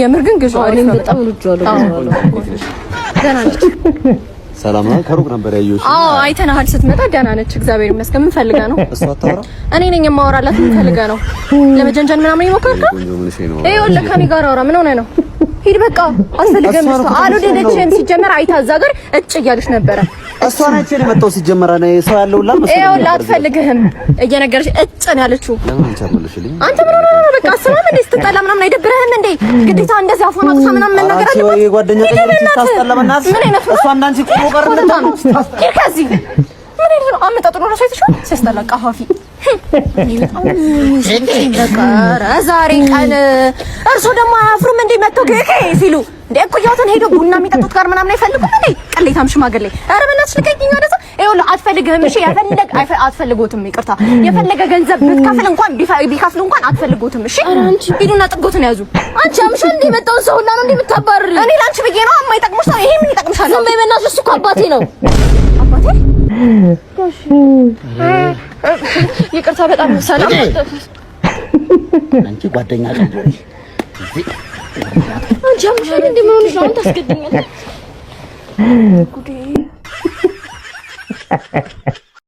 የምር ግን ግዢ አሪፍ ነው በጣም ልጅዋለሁ ደህና ነች ሰላም ነው ከሩቅ ነበር ያየሁሽ አዎ አይተናል ስትመጣ ደህና ነች እግዚአብሔር ይመስገን ምን ፈልጋ ነው እሷ አታወራ እኔ ነኝ የማወራላት ምን ፈልጋ ነው ለመጀንጀን ምናምን ይሞከርካ ይኸውልህ ከኔ ጋር አውራ ምን ሆነ ነው ሂድ በቃ አስፈልገም እሷ አልወደደችም ሲጀመር አይታ እዛ ጋር እጭ እያለች ነበረ እሷ ነች የመጣው ሲጀመር ነው ሰው ያለው ላም ይኸውልህ አትፈልግህም እየነገረች እጭ ነው ያለችው ለምን አንቻለሽልኝ አንተ ምን ሆነ ነው በቃ አስማም እንዴ ስትጣላ ምናምን አይደብርህም እንዴ ግዴታ እንደዚህ አፎን አጥፋ ምናምን መናገር አለበት ወይ ጓደኛ ታስጠላ በእናትሽ ምን አይነት እሷ እንዳንቺ ቆሞ ቀርነት ነው ከዚህ ምን አይነት ነው አመጣጥ ነው ራሱ አይተሽው ሲያስጠላ ቀፋፊ ዛሬ ቀን እርሱ ደግሞ አያፍሩም እንዴ መጥተው ከከ ሲሉ እንዴ እኮያቱን ሄዶ ቡና የሚጠጡት ጋር ምናምን አይፈልጉም እንዴ ቅሌታም ሽማግሌ ኧረ በእናትሽ ልቀቂኝ ወደዛ ይኸውልህ አትፈልግህም እሺ አትፈልጉትም ይቅርታ የፈለገ ገንዘብ ብትከፍል እንኳን ቢከፍሉ እንኳን አትፈልጉትም እሺ ሂዱና ጥጎትን ያዙ አንቺ አምሽ እንዴ መጣውን ሰው ሁላ ነው እንዴ የምታባርሪ እኔ ላንቺ ብዬ ነው የማይጠቅምሽ ነው ይሄ ምን ይጠቅምሻል ዝም በይ በእናትሽ እሱ እኮ አባቴ ነው አባቴ ይቅርታ በጣም ሰላም አንቺ ጓደኛ ቀንጆሪ አንቺ አምሻል እንዴ ምን ሆነሽ ነው አንተ አስገድኛለህ ጉዴ